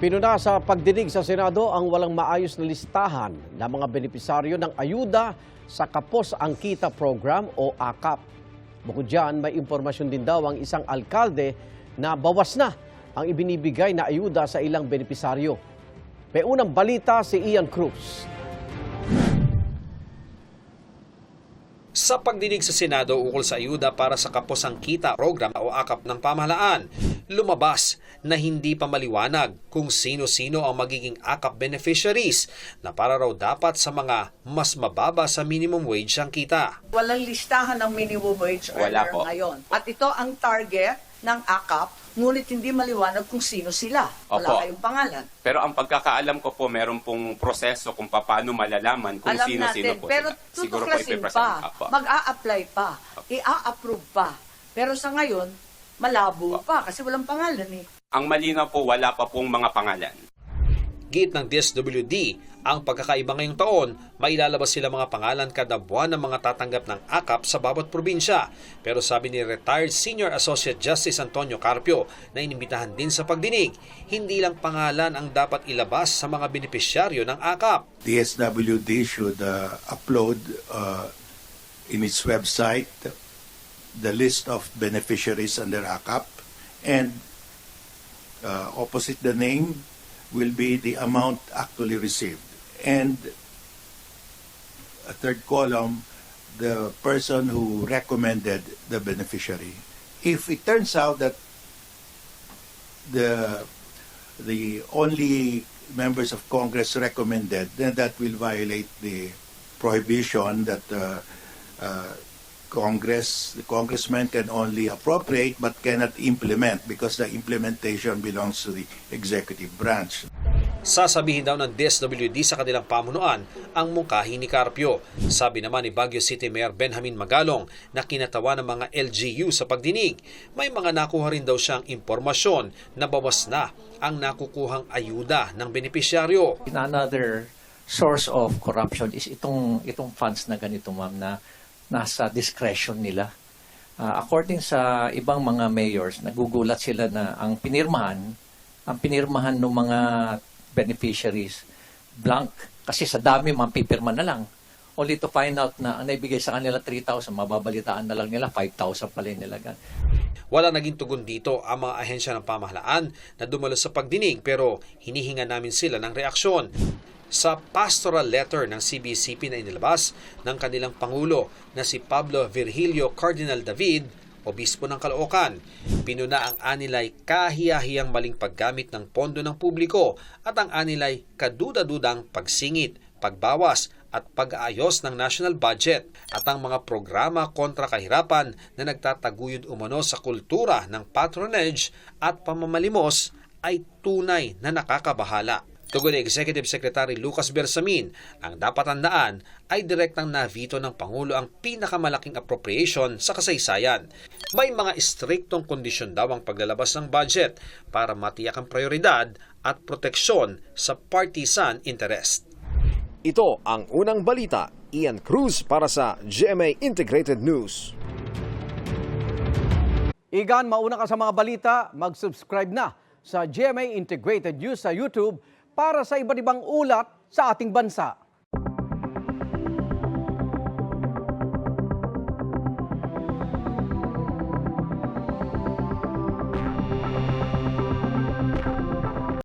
Pinuna sa pagdinig sa Senado ang walang maayos na listahan ng mga benepisaryo ng ayuda sa Kapos ang Kita Program o AKAP. Bukod dyan, may impormasyon din daw ang isang alkalde na bawas na ang ibinibigay na ayuda sa ilang benepisaryo. May unang balita si Ian Cruz. Sa pagdinig sa Senado ukol sa ayuda para sa Kapos ang Kita Program o AKAP ng pamahalaan, lumabas na hindi pa maliwanag kung sino-sino ang magiging AKAP beneficiaries na para raw dapat sa mga mas mababa sa minimum wage ang kita. Walang listahan ng minimum wage earner ngayon. At ito ang target ng AKAP, ngunit hindi maliwanag kung sino sila. Wala kayong pangalan. Pero ang pagkakaalam ko po, meron pong proseso kung paano malalaman kung sino-sino po pero sila. Siguro po tutuklasin pa, mag-a-apply pa, i-a-approve pa. Pero sa ngayon, malabo pa kasi walang pangalan eh. Ang malinaw po, wala pa pong mga pangalan. Git ng DSWD, ang pagkakaiba ngayong taon, mailalabas sila mga pangalan kada buwan ng mga tatanggap ng AKAP sa bawat probinsya. Pero sabi ni retired Senior Associate Justice Antonio Carpio na inimbitahan din sa pagdinig, hindi lang pangalan ang dapat ilabas sa mga benepisyaryo ng AKAP. DSWD should upload in its website the list of beneficiaries under AKAP, and opposite the name will be the amount actually received. And a third column, the person who recommended the beneficiary. If it turns out that the only members of Congress recommended, then that will violate the prohibition that the congressman can only appropriate but cannot implement because the implementation belongs to the executive branch. Sasabihin daw ng DSWD sa kanilang pamunuan ang mungkahi ni Carpio. Sabi naman ni Baguio City Mayor Benjamin Magalong na kinatawa ng mga LGU sa pagdinig. May mga nakuha rin daw siyang impormasyon na bawas na ang nakukuhang ayuda ng benepisyaryo. Another source of corruption is itong funds na ganito, ma'am, na nasa discretion nila. According sa ibang mga mayors, nagugulat sila na ang pinirmahan ng mga beneficiaries blank kasi sa dami mapipirma na lang. Only to find out na ang naibigay sa kanila 3,000, mababalitaan na lang nila 5,000 pala nilagan. Wala naging tugon dito ang mga ahensya ng pamahalaan na dumalo sa pagdinig pero hinihinga namin sila ng reaksyon. Sa pastoral letter ng CBCP na inilabas ng kanilang Pangulo na si Pablo Virgilio Cardinal David, Obispo ng Caloocan, pinuna ang anilay kahiyahiyang maling paggamit ng pondo ng publiko at ang anilay kaduda-dudang pagsingit, pagbawas at pag-aayos ng national budget at ang mga programa kontra kahirapan na nagtataguyod umano sa kultura ng patronage at pamamalimos ay tunay na nakakabahala. Tugon ni Executive Secretary Lucas Bersamin, ang dapat tandaan ay direktang navito ng Pangulo ang pinakamalaking appropriation sa kasaysayan. May mga istriktong kondisyon daw ang paglalabas ng budget para matiyak ang prioridad at proteksyon sa partisan interest. Ito ang unang balita. Ian Cruz para sa GMA Integrated News. Igan, mauna ka sa mga balita, mag-subscribe na sa GMA Integrated News sa YouTube para sa iba't ibang ulat sa ating bansa.